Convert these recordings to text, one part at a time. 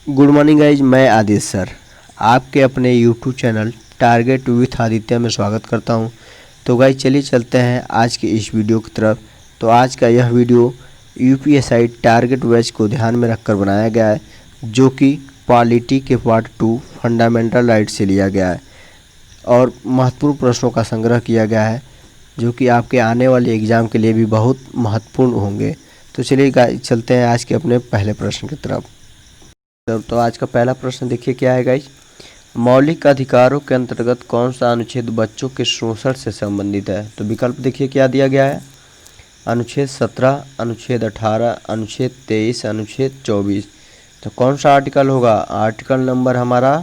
Good morning guys, मैं Aditya sir आपके अपने YouTube channel target with Aditya में स्वागत करता हूं। तो गाइज चलिए चलते हैं आज के इस वीडियो की तरफ। तो आज का यह वीडियो यूपीएससी टारगेट बैच को ध्यान में रखकर बनाया गया है, जो कि पॉलिटी के पार्ट 2 फंडामेंटल राइट से लिया गया है और महत्वपूर्ण प्रश्नों का संग्रह किया गया है, जो कि आपके आने वाले एग्ज़ाम के लिए भी बहुत महत्वपूर्ण होंगे। तो चलिए गाइज चलते हैं आज के अपने पहले प्रश्न की तरफ। तो आज का पहला प्रश्न देखिए क्या है गाइज। मौलिक अधिकारों के अंतर्गत कौन सा अनुच्छेद बच्चों के शोषण से संबंधित है? तो विकल्प देखिए क्या दिया गया है। अनुच्छेद 17, अनुच्छेद 18, अनुच्छेद 23, अनुच्छेद 24। तो कौन सा आर्टिकल होगा? आर्टिकल नंबर हमारा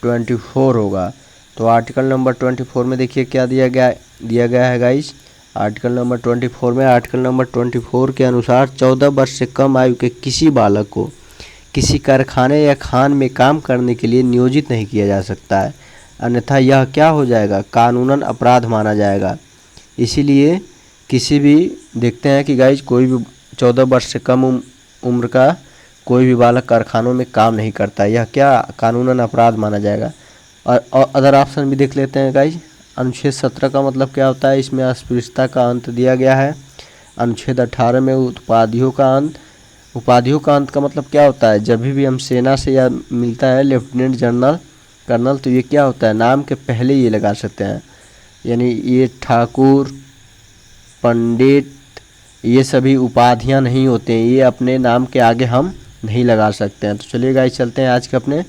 24 होगा। तो आर्टिकल नंबर 24 में देखिए क्या दिया गया है गाइज। आर्टिकल नंबर 24 में आर्टिकल नंबर 24 के अनुसार 14 वर्ष से कम आयु के किसी बालक को किसी कारखाने या खान में काम करने के लिए नियोजित नहीं किया जा सकता है, अन्यथा यह क्या हो जाएगा? कानूनन अपराध माना जाएगा। इसीलिए किसी भी देखते हैं कि गाइज कोई भी 14 वर्ष से कम उम्र का कोई भी बालक कारखानों में काम नहीं करता, यह क्या कानूनन अपराध माना जाएगा। और अदर ऑप्शन भी देख लेते हैं गाइज। अनुच्छेद 17 का मतलब क्या होता है? इसमें अस्पृश्यता का अंत दिया गया है। अनुच्छेद 18 में उपाधियों का अंत का मतलब क्या होता है? जब भी हम सेना से या मिलता है लेफ्टिनेंट जनरल, कर्नल, तो ये क्या होता है? नाम के पहले ये लगा सकते हैं, यानी ये ठाकुर, पंडित, ये सभी उपाधियां नहीं होते हैं, ये अपने नाम के आगे हम नहीं लगा सकते हैं। तो चलिए गाइस चलते हैं आज के अपने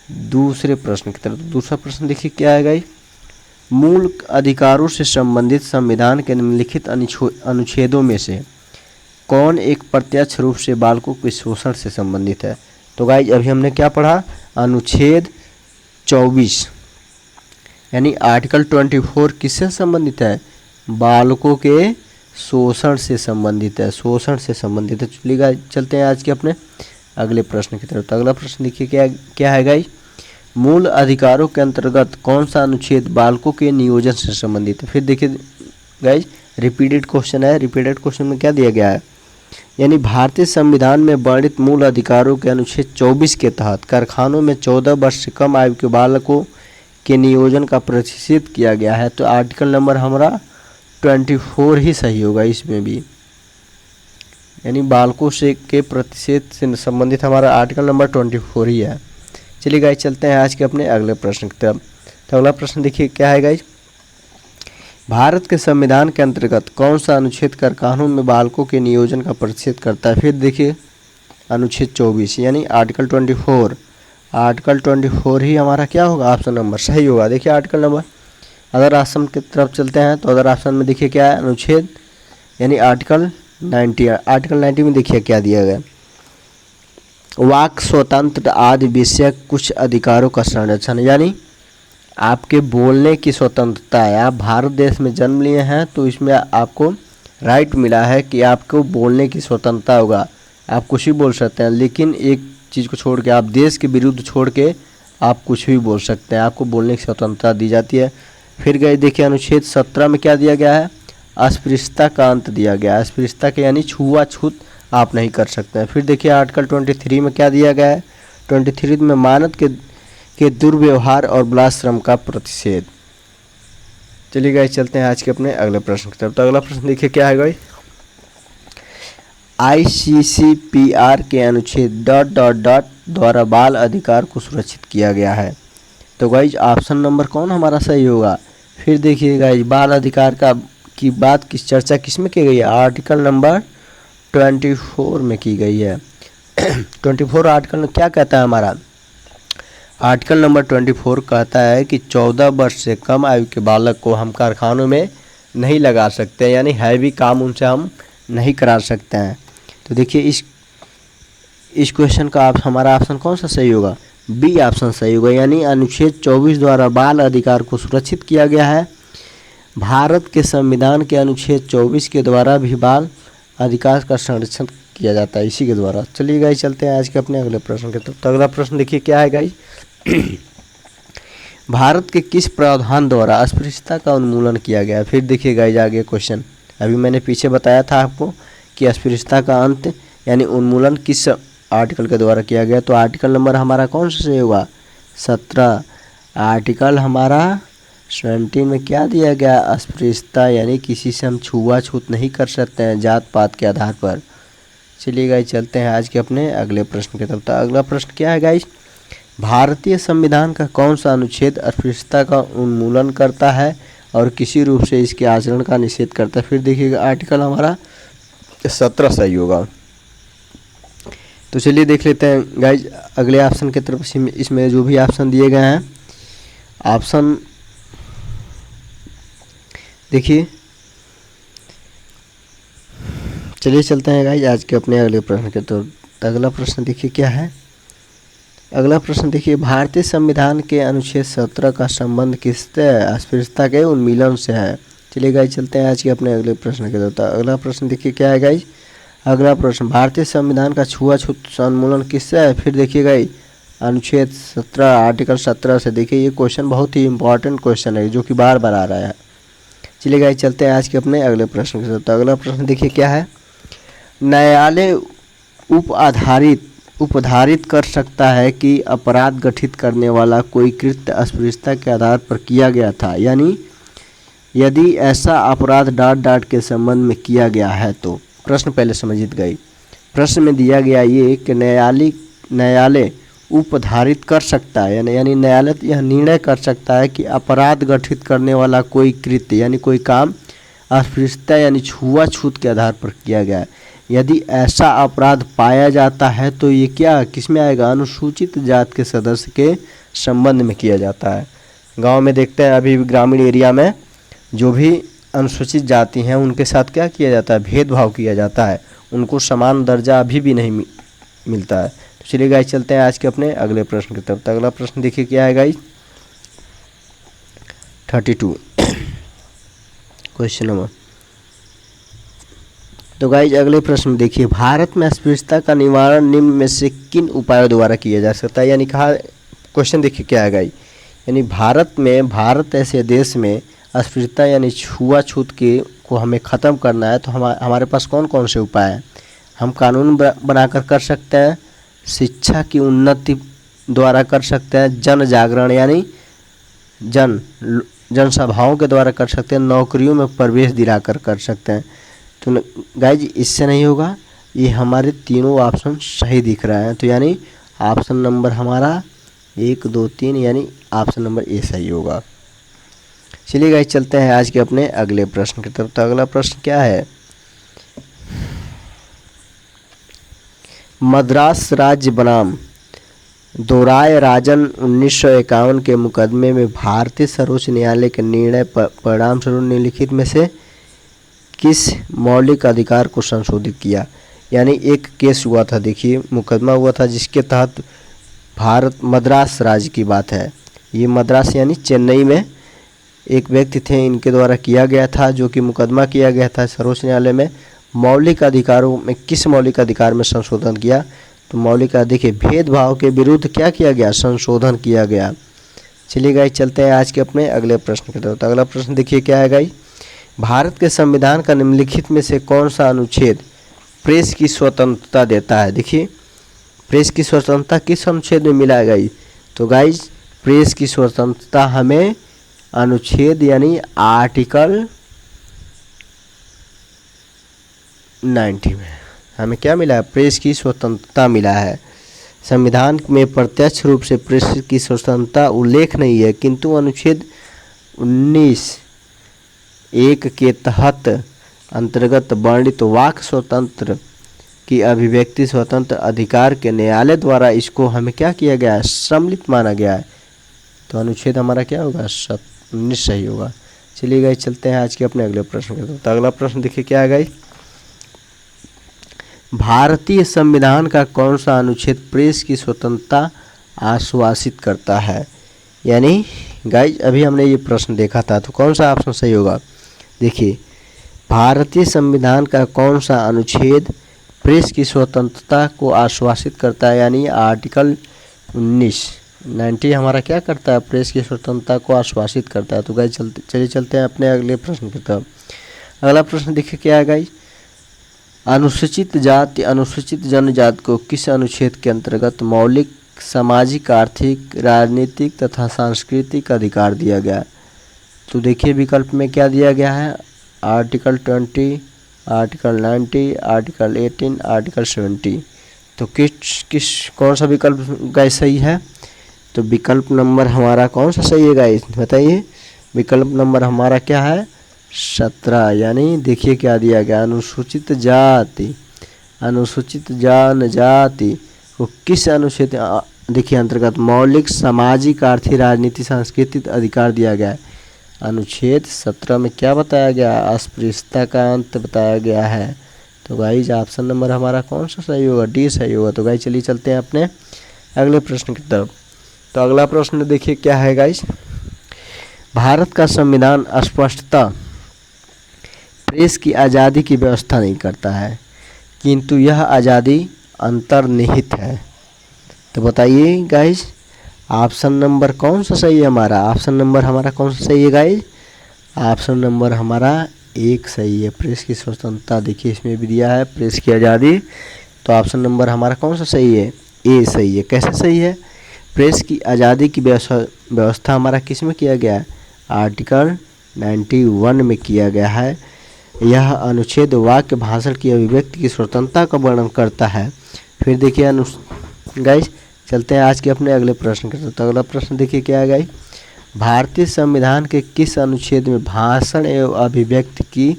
दूसरे प्रश्न की तरफ। दूसरा प्रश्न देखिए क्या है गाइस। मूल अधिकारों से संबंधित संविधान के निम्नलिखित अनुच्छेदों में से कौन एक प्रत्यक्ष रूप से बालकों के शोषण से संबंधित है? तो गाइज अभी हमने क्या पढ़ा? अनुच्छेद 24 यानी आर्टिकल 24 किससे संबंधित है? बालकों के शोषण से संबंधित है, शोषण से संबंधित है। चलिए गाइज चलते हैं आज के अपने अगले प्रश्न की तरफ। तो अगला प्रश्न देखिए क्या है गाइज। मूल अधिकारों के अंतर्गत कौन सा अनुच्छेद बालकों के नियोजन से संबंधित है? फिर देखिए गाइज रिपीटेड क्वेश्चन है। रिपीटेड क्वेश्चन में क्या दिया गया है? यानी भारतीय संविधान में वर्णित मूल अधिकारों के अनुच्छेद 24 के तहत कारखानों में 14 वर्ष से कम आयु के बालकों के नियोजन का प्रतिषेध किया गया है। तो आर्टिकल नंबर हमारा 24 ही सही होगा इसमें भी, यानी बालकों से के प्रतिषेध से संबंधित हमारा आर्टिकल नंबर 24 ही है। चलिए गाइस चलते हैं आज के अपने अगले प्रश्न की तरफ। तो अगला प्रश्न देखिए क्या है गाइस। भारत के संविधान के अंतर्गत कौन सा अनुच्छेद कारखानों में बालकों के नियोजन का प्रतिषेध करता है? फिर देखिए अनुच्छेद 24 यानी आर्टिकल 24। आर्टिकल 24 ही हमारा क्या होगा? ऑप्शन नंबर सही होगा। देखिए आर्टिकल नंबर अदर ऑप्शन की तरफ चलते हैं। तो अदर ऑप्शन में देखिए क्या है? अनुच्छेद यानी आर्टिकल 90। आर्टिकल 90 में देखिए क्या दिया गया। वाक स्वतंत्र आदि विषय कुछ अधिकारों का संरक्षण, यानी आपके बोलने की स्वतंत्रता है। आप भारत देश में जन्म लिए हैं तो इसमें आपको राइट मिला है कि आपको बोलने की स्वतंत्रता होगा, आप कुछ भी बोल सकते हैं। लेकिन एक चीज़ को छोड़ के, आप देश के विरुद्ध छोड़ के आप कुछ भी बोल सकते हैं, आपको बोलने की स्वतंत्रता दी जाती है। फिर गए देखिए अनुच्छेद 17 में क्या दिया गया है? अस्पृश्यता का अंत दिया गया है। अस्पृश्यता के यानी छुआछूत आप नहीं कर सकते हैं। फिर देखिए आर्टिकल 23 में क्या दिया गया है? 23 में मानव के दुर्व्यवहार और बलात्श्रम का प्रतिषेध। चलिए गाइस चलते हैं आज के अपने अगले प्रश्न की तरफ। तो अगला प्रश्न देखिए क्या है गाइस। ICCPR के अनुच्छेद ... द्वारा बाल अधिकार को सुरक्षित किया गया है। तो गाइस ऑप्शन नंबर कौन हमारा सही होगा? फिर देखिए गाइस बाल अधिकार की बात की चर्चा किस में की गई है? आर्टिकल नंबर 24 में की गई है। 24 आर्टिकल में क्या कहता है हमारा? आर्टिकल नंबर 24 कहता है कि 14 वर्ष से कम आयु के बालक को हम कारखानों में नहीं लगा सकते, यानी हैवी काम उनसे हम नहीं करा सकते हैं। तो देखिए इस क्वेश्चन का हमारा ऑप्शन कौन सा सही होगा? बी ऑप्शन सही होगा, यानी अनुच्छेद 24 द्वारा बाल अधिकार को सुरक्षित किया गया है। भारत के संविधान के अनुच्छेद 24 के द्वारा भी बाल अधिकार का संरक्षण किया जाता है, इसी के द्वारा। चलिए गाइस चलते हैं आज के अपने अगले प्रश्न के तरफ। तो अगला प्रश्न देखिए क्या है गाइस। भारत के किस प्रावधान द्वारा अस्पृश्यता का उन्मूलन किया गया? फिर देखिए गाइस आगे क्वेश्चन, अभी मैंने पीछे बताया था आपको कि अस्पृश्यता का अंत यानी उन्मूलन किस आर्टिकल के द्वारा किया गया। तो आर्टिकल नंबर हमारा कौन सा सही होगा? 17। आर्टिकल हमारा 17 में क्या दिया गया? अस्पृश्यता, यानी किसी से हम छुआछूत नहीं कर सकते हैं जात पात के आधार पर। चलिए गाइस चलते हैं आज के अपने अगले प्रश्न की तरफ। तो अगला प्रश्न क्या है गाइस? भारतीय संविधान का कौन सा अनुच्छेद अस्पृश्यता का उन्मूलन करता है और किसी रूप से इसके आचरण का निषेध करता है? फिर देखिएगा आर्टिकल हमारा 17 सही होगा। तो चलिए देख लेते हैं गाइज अगले ऑप्शन की तरफ। इसमें जो भी ऑप्शन दिए गए हैं, ऑप्शन देखिए। चलिए चलते हैं गाइज आज के अपने अगले प्रश्न के। तो अगला प्रश्न देखिए क्या है। अगला प्रश्न देखिए, भारतीय संविधान के अनुच्छेद 17 का संबंध किससे है? अस्पृश्यता के उन्मूलन से है। चलिए गाइज चलते हैं आज के अपने अगले प्रश्न के। तो अगला प्रश्न देखिए क्या है गाइज। अगला प्रश्न, भारतीय संविधान का छुआछूत उन्मूलन किससे है? फिर देखिए गाइज अनुच्छेद 17 आर्टिकल 17 से। देखिए ये क्वेश्चन बहुत ही इंपॉर्टेंट क्वेश्चन है जो कि बार बार आ रहा है। चलिए गाइज चलते हैं आज के अपने अगले प्रश्न के साथ। तो अगला प्रश्न देखिए क्या है। न्यायालय उपधारित कर सकता है कि अपराध गठित करने वाला कोई कृत्य अस्पृश्यता के आधार पर किया गया था, यानी यदि ऐसा अपराध डाट के संबंध में किया गया है तो। प्रश्न पहले समझिए गई। प्रश्न में दिया गया ये कि न्यायालय उपधारित कर सकता है, यानी न्यायालय यह निर्णय कर सकता है कि अपराध गठित करने वाला कोई कृत्य यानी कोई काम अस्पृश्यता यानी छुआछूत के आधार पर किया गया है। यदि ऐसा अपराध पाया जाता है तो ये क्या किसमें आएगा? अनुसूचित जात के सदस्य के संबंध में किया जाता है। गांव में देखते हैं अभी ग्रामीण एरिया में जो भी अनुसूचित जाति हैं उनके साथ क्या किया जाता है? भेदभाव किया जाता है, उनको समान दर्जा अभी भी नहीं मिलता है। तो चलिए गाइस चलते हैं आज के अपने अगले प्रश्न की तरफ। तो अगला प्रश्न देखिए क्या है गाइस। 32 question number. तो गाइज अगले प्रश्न में देखिए, भारत में अस्पृश्यता का निवारण निम्न में से किन उपायों द्वारा किया जा सकता है? यानी कहा क्वेश्चन देखिए क्या है गाइज। यानी भारत ऐसे देश में अस्पृश्यता यानी छुआछूत को हमें ख़त्म करना है तो हमारे पास कौन कौन से उपाय हैं? हम कानून बनाकर कर सकते हैं, शिक्षा की उन्नति द्वारा कर सकते हैं, जन जागरण यानी जनसभाओं के द्वारा कर सकते हैं, नौकरियों में प्रवेश दिलाकर कर सकते हैं। तो गाइज इससे नहीं होगा, ये हमारे तीनों ऑप्शन सही दिख रहा है। तो यानी ऑप्शन नंबर हमारा 1 2 3 यानी ऑप्शन नंबर ए सही होगा। चलिए गाइज चलते हैं आज के अपने अगले प्रश्न की तरफ। तो अगला प्रश्न क्या है। मद्रास राज्य बनाम दोराय राजन 1951 के मुकदमे में भारतीय सर्वोच्च न्यायालय के निर्णय परिणाम स्वरूप निम्नलिखित में से किस मौलिक अधिकार को संशोधित किया? यानी एक केस हुआ था, देखिए मुकदमा हुआ था जिसके तहत मद्रास राज्य की बात है। ये मद्रास यानी चेन्नई में एक व्यक्ति थे, इनके द्वारा किया गया था जो कि मुकदमा किया गया था सर्वोच्च न्यायालय में। मौलिक अधिकारों में किस मौलिक अधिकार में संशोधन किया? तो मौलिक देखिए भेदभाव के विरुद्ध क्या किया गया? संशोधन किया गया। चलिए गाइस चलते हैं आज के अपने अगले प्रश्न की तरफ। तो अगला प्रश्न देखिए क्या है गाइस। भारत के संविधान का निम्नलिखित में से कौन सा अनुच्छेद प्रेस की स्वतंत्रता देता है? देखिए प्रेस की स्वतंत्रता किस अनुच्छेद में मिला है गाइस? तो गाइस प्रेस की स्वतंत्रता हमें अनुच्छेद यानी आर्टिकल 90 में हमें क्या मिला है? प्रेस की स्वतंत्रता मिला है। संविधान में प्रत्यक्ष रूप से प्रेस की स्वतंत्रता उल्लेख नहीं है, किंतु अनुच्छेद 19(1) के तहत अंतर्गत वर्णित वाक स्वतंत्र की अभिव्यक्ति स्वतंत्र अधिकार के न्यायालय द्वारा इसको हमें क्या किया गया है? सम्मिलित माना गया है। तो अनुच्छेद हमारा क्या होगा? 19 सही होगा। चलिए गाइस चलते हैं आज के अपने अगले प्रश्न के। तो अगला प्रश्न देखिए क्या है गाइस। भारतीय संविधान का कौन सा अनुच्छेद प्रेस की स्वतंत्रता आश्वासित करता है? यानी गाइस अभी हमने ये प्रश्न देखा था, तो कौन सा ऑप्शन सही होगा? देखिए भारतीय संविधान का कौन सा अनुच्छेद प्रेस की स्वतंत्रता को आश्वासित करता है? यानी आर्टिकल 90 हमारा क्या करता है? प्रेस की स्वतंत्रता को आश्वासित करता है। तो गाइस चलिए चलते हैं अपने अगले प्रश्न की तरफ। अगला प्रश्न देखिए क्या है गाइस। अनुसूचित जाति अनुसूचित जनजाति को किस अनुच्छेद के अंतर्गत मौलिक सामाजिक, आर्थिक, राजनीतिक तथा सांस्कृतिक अधिकार दिया गया? तो देखिए विकल्प में क्या दिया गया है, आर्टिकल 20, आर्टिकल 90, आर्टिकल 18, आर्टिकल 70। तो किस कौन सा विकल्प गाइस सही है? तो विकल्प नंबर हमारा कौन सा सही है गाइस बताइए? विकल्प नंबर हमारा क्या है? 17। यानी देखिए क्या दिया गया, अनुसूचित जाति अनुसूचित जनजाति को किस अनुच्छेद देखिए अंतर्गत मौलिक सामाजिक, आर्थिक, राजनीतिक, सांस्कृतिक अधिकार दिया गया है? अनुच्छेद 17 में क्या बताया गया? अस्पृश्यता का अंत बताया गया है। तो गाइज ऑप्शन नंबर हमारा कौन सा सही होगा? डी सही होगा। तो गाइज चलिए चलते हैं अपने अगले प्रश्न की तरफ। तो अगला प्रश्न देखिए क्या है गाइज, भारत का संविधान स्पष्टतः प्रेस की आज़ादी की व्यवस्था नहीं करता है, किंतु यह आज़ादी अंतर्निहित है। तो बताइए गाइज ऑप्शन नंबर कौन सा सही है हमारा? ऑप्शन नंबर हमारा कौन सा सही है गाइज? ऑप्शन नंबर हमारा 1 सही है। प्रेस की स्वतंत्रता, देखिए इसमें भी दिया है प्रेस की आज़ादी। तो ऑप्शन नंबर हमारा कौन सा सही है? ए सही है। कैसे सही है? प्रेस की आज़ादी की व्यवस्था हमारा किस में किया गया है? आर्टिकल 91 में किया गया है। यह अनुच्छेद वाक्य, भाषण की अभिव्यक्ति की स्वतंत्रता का वर्णन करता है। फिर देखिए गाइस चलते हैं आज के अपने अगले प्रश्न के साथ। तो अगला प्रश्न देखिए क्या है गाइस, भारतीय संविधान के किस अनुच्छेद में भाषण एवं अभिव्यक्ति की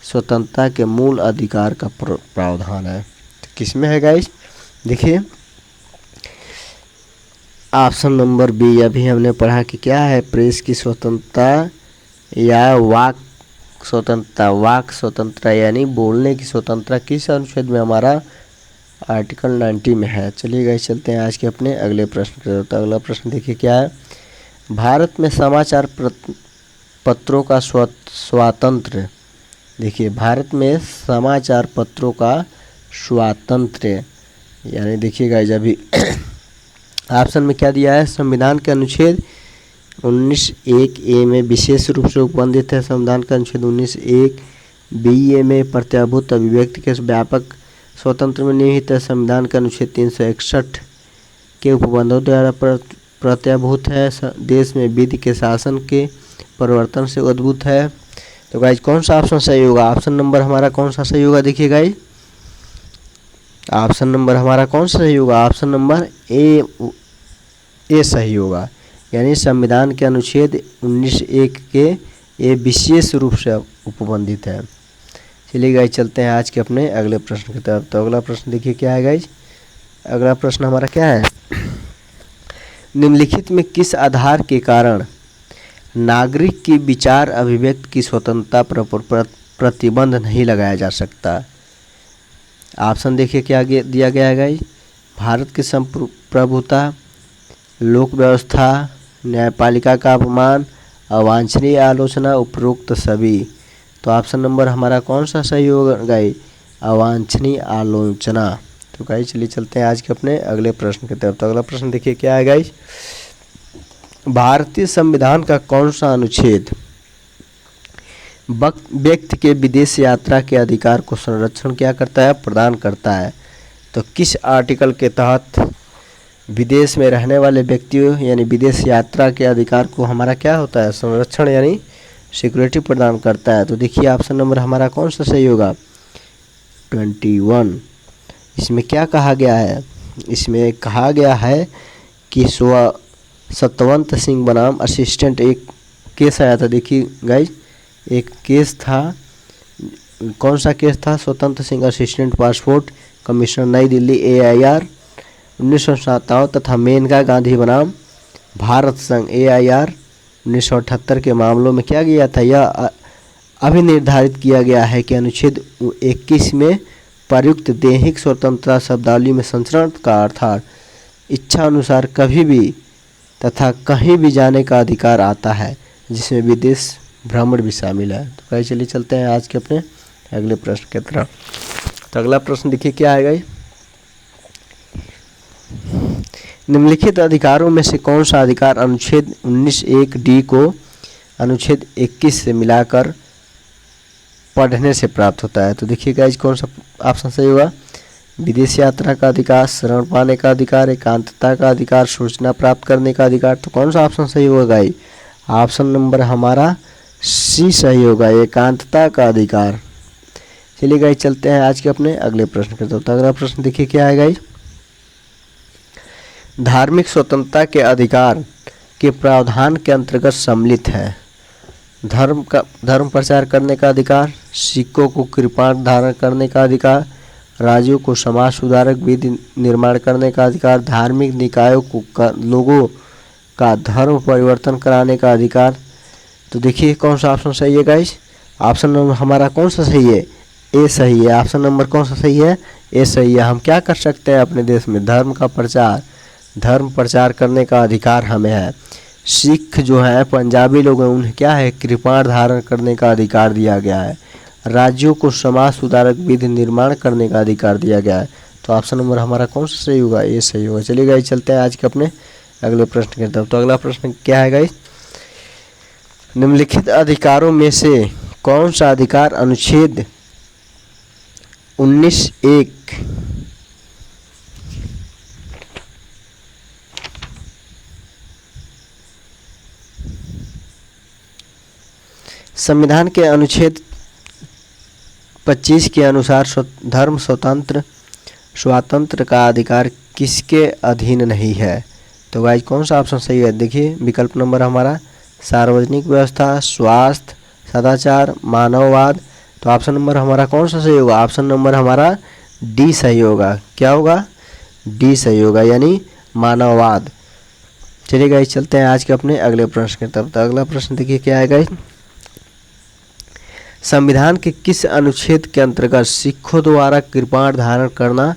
स्वतंत्रता के मूल अधिकार का प्रावधान है? तो किस में है गाइस? देखिए ऑप्शन नंबर बी अभी हमने पढ़ा कि क्या है, प्रेस की स्वतंत्रता या वाक स्वतंत्रता यानी बोलने की स्वतंत्रता किस अनुच्छेद में हमारा? आर्टिकल 90 में है। चलिए गाइस चलते हैं आज के अपने अगले प्रश्न की तरफ। तो अगला प्रश्न देखिए क्या है, भारत में समाचार पत्रों का स्वातंत्र्य, देखिए भारत में समाचार पत्रों का स्वातंत्र्य यानी देखिए गाइस अभी ऑप्शन में क्या दिया है, संविधान के अनुच्छेद 19(1)(a) में विशेष रूप से उपबंधित है। संविधान का अनुच्छेद 19(1)(b)(a) में प्रत्याभूत अभिव्यक्ति के व्यापक स्वतंत्र में निहित है। संविधान का अनुच्छेद 361 के उपबंधों द्वारा प्रत्याभूत है। देश में विधि के शासन के परिवर्तन से उद्भूत है। तो गाइज कौन सा ऑप्शन सही होगा? ऑप्शन नंबर हमारा कौन सा सही होगा? देखिए गाइज ऑप्शन नंबर हमारा कौन सा सही होगा? ऑप्शन नंबर ए सही होगा। यानी संविधान के अनुच्छेद 19(1) के ये विशेष रूप से उपबंधित है। चलिए गाइज चलते हैं आज के अपने अगले प्रश्न की तरफ। तो अगला प्रश्न देखिए क्या है गाइज, अगला प्रश्न हमारा क्या है, निम्नलिखित में किस आधार के कारण नागरिक की विचार अभिव्यक्ति की स्वतंत्रता पर प्रतिबंध नहीं लगाया जा सकता? ऑप्शन देखिए क्या दिया गया है गाइज, भारत की संप्रभुता, लोक व्यवस्था, न्यायपालिका का अपमान, अवांछनीय आलोचना, उपरोक्त सभी। तो ऑप्शन नंबर हमारा कौन सा सही होगा गाइज? अवांछनीय आलोचना। तो गाइज चलिए चलते हैं आज के अपने अगले प्रश्न की तरफ। तो अगला प्रश्न देखिए क्या है गाइज, भारतीय संविधान का कौन सा अनुच्छेद व्यक्ति के विदेश यात्रा के अधिकार को संरक्षण क्या करता है? प्रदान करता है। तो किस आर्टिकल के तहत विदेश में रहने वाले व्यक्तियों यानी विदेश यात्रा के अधिकार को हमारा क्या होता है? संरक्षण यानी सिक्योरिटी प्रदान करता है। तो देखिए ऑप्शन नंबर हमारा कौन सा सही होगा? 21। इसमें क्या कहा गया है? इसमें कहा गया है कि सतवंत सिंह बनाम असिस्टेंट एक केस आया था। देखिए गाइज एक केस था, कौन सा केस था? स्वतंत्र सिंह असिस्टेंट पासपोर्ट कमिश्नर नई दिल्ली AIR 1957 तथा मेनका गांधी बनाम भारत संघ AIR 1978 के मामलों में क्या किया था? यह अभी निर्धारित किया गया है कि अनुच्छेद 21 में प्रयुक्त दैहिक स्वतंत्रता शब्दावली में संचरण का अर्थात इच्छा अनुसार कभी भी तथा कहीं भी जाने का अधिकार आता है, जिसमें विदेश भ्रमण भी शामिल है। तो गाइस चलिए चलते हैं आज के अपने अगले प्रश्न की तरफ। तो अगला प्रश्न देखिए क्या है गाइस, निम्नलिखित अधिकारों में से कौन सा अधिकार अनुच्छेद 19(1)(d) को अनुच्छेद 21 से मिलाकर पढ़ने से प्राप्त होता है। तो देखिए गाइज कौन सा ऑप्शन सही होगा। विदेश यात्रा का अधिकार, शरण पाने का अधिकार, एकांतता का अधिकार, सूचना प्राप्त करने का अधिकार। तो कौन सा ऑप्शन सही होगा गाइज। ऑप्शन नंबर हमारा सी सही होगा, एकांतता का अधिकार। चलिए गाइज चलते हैं आज के अपने अगले प्रश्न की तरफ। तो अगला प्रश्न देखिए क्या है गाइज। धार्मिक स्वतंत्रता के अधिकार के प्रावधान के अंतर्गत सम्मिलित है धर्म प्रचार करने का अधिकार, सिक्कों को कृपाण धारण करने का अधिकार, राज्यों को समाज सुधारक विधि निर्माण करने का अधिकार, धार्मिक निकायों को लोगों का धर्म परिवर्तन कराने का अधिकार। तो देखिए कौन सा ऑप्शन सही है गाइस। ऑप्शन नंबर हमारा कौन सा सही है, ए सही है। ऑप्शन नंबर कौन सा सही है, ए सही है। हम क्या कर सकते हैं अपने देश में, धर्म प्रचार करने का अधिकार हमें है। सिख जो है पंजाबी लोग हैं उन्हें क्या है, कृपाण धारण करने का अधिकार दिया गया है। राज्यों को समाज सुधारक विधि निर्माण करने का अधिकार दिया गया है। तो ऑप्शन नंबर हमारा कौन सा सही होगा, ये सही होगा। चलिए गाइस चलते हैं आज के अपने अगले प्रश्न की तरफ। तो अगला प्रश्न क्या है गाइस। निम्नलिखित अधिकारों में से कौन सा अधिकार अनुच्छेद 19(1) संविधान के अनुच्छेद 25 के अनुसार धर्म स्वातंत्र का अधिकार किसके अधीन नहीं है। तो गाइस कौन सा ऑप्शन सही है। देखिए विकल्प नंबर हमारा सार्वजनिक व्यवस्था, स्वास्थ्य, सदाचार, मानववाद। तो ऑप्शन नंबर हमारा कौन सा सही होगा। ऑप्शन नंबर हमारा डी सही होगा। क्या होगा, डी सही होगा, यानी मानववाद। चलिए गाइस चलते हैं आज के अपने अगले प्रश्न की तरफ। तो अगला प्रश्न देखिए क्या है गाइस। संविधान के किस अनुच्छेद के अंतर्गत सिखों द्वारा कृपाण धारण करना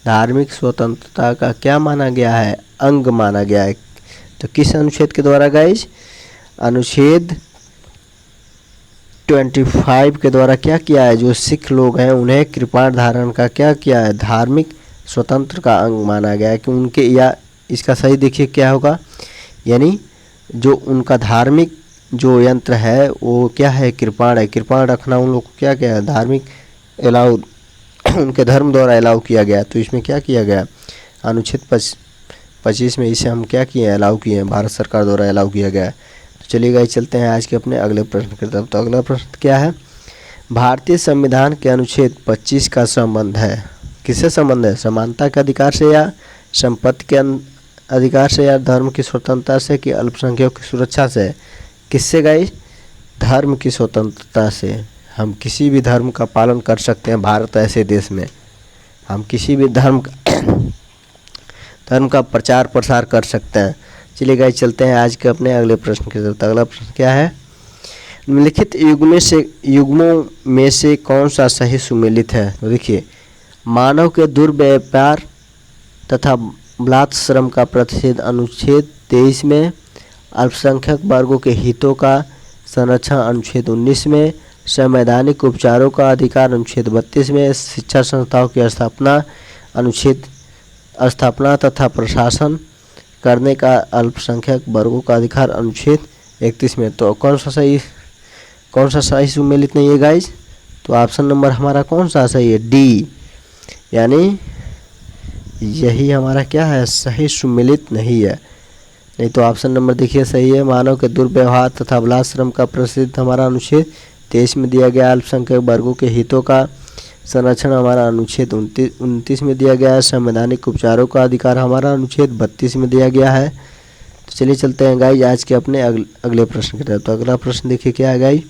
धार्मिक स्वतंत्रता का क्या माना गया है, अंग माना गया है। तो किस अनुच्छेद के द्वारा गाइस, अनुच्छेद 25 के द्वारा क्या किया है, जो सिख लोग हैं उन्हें कृपाण धारण का क्या किया है, धार्मिक स्वतंत्र का अंग माना गया है कि उनके, या इसका सही देखिए क्या होगा, यानी जो उनका धार्मिक जो यंत्र है वो क्या है, कृपाण है। कृपाण रखना उन लोग को क्या है, धार्मिक अलाउ उनके धर्म द्वारा अलाउ किया गया। तो इसमें क्या किया गया, अनुच्छेद 25 में इसे हम क्या किए हैं, अलाउ किए हैं, भारत सरकार द्वारा अलाउ किया गया है। तो चलिए गाइस चलते हैं आज के अपने अगले प्रश्न की तरफ। तो अगला प्रश्न क्या है। भारतीय संविधान के अनुच्छेद 25 का संबंध है, किससे संबंध है, समानता के अधिकार से या संपत्ति के अधिकार से या धर्म की स्वतंत्रता से कि अल्पसंख्यकों की सुरक्षा से। किससे गाइस, धर्म की स्वतंत्रता से। हम किसी भी धर्म का पालन कर सकते हैं। भारत ऐसे देश में हम किसी भी धर्म का प्रचार प्रसार कर सकते हैं। चलिए गाइस चलते हैं आज के अपने अगले प्रश्न की तरफ। अगला प्रश्न क्या है। निम्नलिखित युग्मों में से कौन सा सही सुमेलित है। तो देखिए, मानव के दुर्व्यापार तथा बलात्श्रम का प्रतिषेध अनुच्छेद 23 में, अल्पसंख्यक वर्गों के हितों का संरक्षण अनुच्छेद 19 में, संवैधानिक उपचारों का अधिकार अनुच्छेद 32 में, शिक्षा संस्थाओं की स्थापना तथा प्रशासन करने का अल्पसंख्यक वर्गों का अधिकार अनुच्छेद 31 में। तो कौन सा सही सुमेलित नहीं है गाइस। तो ऑप्शन नंबर हमारा कौन सा सही है, डी, यानी यही हमारा क्या है, सही सुमेलित नहीं है। नहीं तो ऑप्शन नंबर देखिए सही है, मानव के दुर्व्यवहार तथा बलात्श्रम का प्रतिषेध हमारा अनुच्छेद 23 में दिया गया, अल्पसंख्यक वर्गों के हितों का संरक्षण हमारा अनुच्छेद 29 में दिया गया है, संवैधानिक उपचारों का अधिकार हमारा अनुच्छेद 32 में दिया गया है। तो चलिए चलते हैं गाइस आज के अपने अगले प्रश्न की तरफ। तो अगला प्रश्न देखिए क्या है गाइस।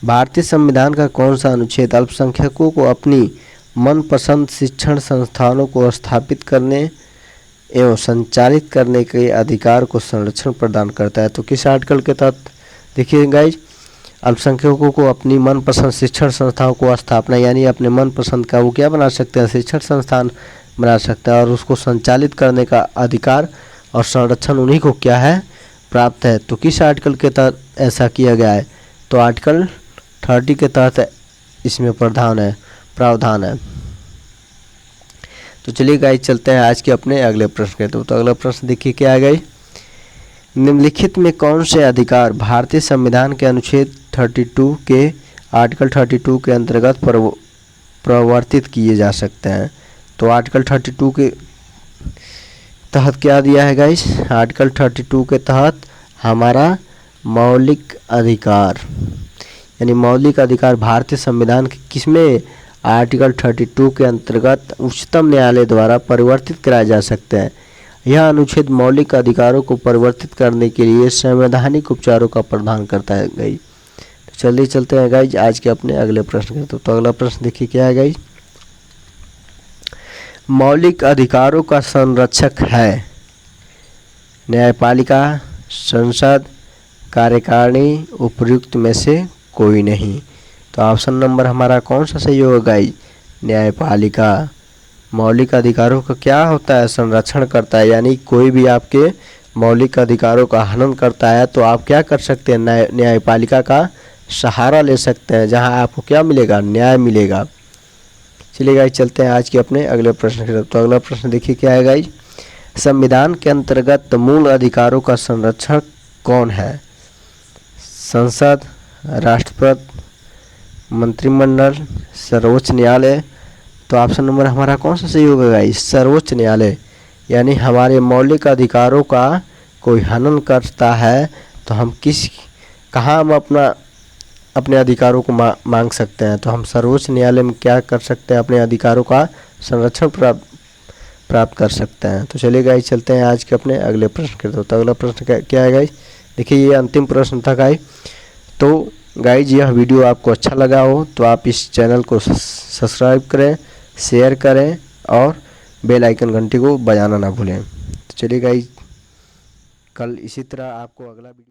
भारतीय संविधान का कौन सा अनुच्छेद अल्पसंख्यकों को अपनी मनपसंद शिक्षण संस्थानों को स्थापित करने एवं संचालित करने के अधिकार को संरक्षण प्रदान करता है। तो किस आर्टिकल के तहत देखिए गाइस, अल्पसंख्यकों को अपनी मनपसंद शिक्षण संस्थाओं को स्थापना, यानी अपने मनपसंद का वो क्या बना सकते हैं, शिक्षण संस्थान बना सकते हैं और उसको संचालित करने का अधिकार और संरक्षण उन्हीं को क्या है, प्राप्त है। तो किस आर्टिकल के तहत ऐसा किया गया है। तो आर्टिकल 30 के तहत इसमें प्रावधान है। तो चलिए गाइस चलते हैं आज के अपने अगले प्रश्न के। तो अगला प्रश्न देखिए क्या है गाइस। निम्नलिखित में कौन से अधिकार भारतीय संविधान के अनुच्छेद 32 के आर्टिकल 32 के अंतर्गत प्रवर्तित किए जा सकते हैं। तो आर्टिकल 32 के तहत क्या दिया है गाइस? आर्टिकल 32 के तहत हमारा मौलिक अधिकार, यानी मौलिक अधिकार भारतीय संविधान के किसमें? आर्टिकल 32 के अंतर्गत उच्चतम न्यायालय द्वारा परिवर्तित कराए जा सकते हैं। यह अनुच्छेद मौलिक अधिकारों को परिवर्तित करने के लिए संवैधानिक उपचारों का प्रदान करता है गाइस। तो चलिए चलते हैं गाइस आज के अपने अगले प्रश्न के। तो अगला प्रश्न देखिए क्या है गाइस? मौलिक अधिकारों का संरक्षक है न्यायपालिका, संसद, कार्यकारिणी, उपर्युक्त में से कोई नहीं। तो ऑप्शन नंबर हमारा कौन सा सही होगा गाइस? न्यायपालिका। मौलिक अधिकारों का क्या होता है? संरक्षण करता है, यानी कोई भी आपके मौलिक अधिकारों का हनन करता है तो आप क्या कर सकते हैं? न्यायपालिका का सहारा ले सकते हैं, जहां आपको क्या मिलेगा? न्याय मिलेगा। चलिए गाइस चलते हैं आज के अपने अगले प्रश्न की तरफ। तो अगला प्रश्न देखिए क्या है गाइस? संविधान के अंतर्गत मूल अधिकारों का संरक्षक कौन है? संसद, राष्ट्रपति, मंत्रिमंडल, सर्वोच्च न्यायालय। तो ऑप्शन नंबर हमारा कौन सा सही होगा गाइस? सर्वोच्च न्यायालय। यानी हमारे मौलिक अधिकारों का कोई हनन करता है तो हम कहाँ हम अपने अधिकारों को मांग सकते हैं? तो हम सर्वोच्च न्यायालय में क्या कर सकते हैं? अपने अधिकारों का संरक्षण प्राप्त कर सकते हैं। तो चलिए गाइस चलते हैं आज के अपने अगले प्रश्न की तरफ। तो अगला प्रश्न क्या है गाइस? देखिए ये अंतिम प्रश्न था गाइस। तो गाइस यह वीडियो आपको अच्छा लगा हो तो आप इस चैनल को सब्सक्राइब करें, शेयर करें और बेल आइकन घंटी को बजाना ना भूलें। तो चलिए गाइस कल इसी तरह आपको अगला वीडियो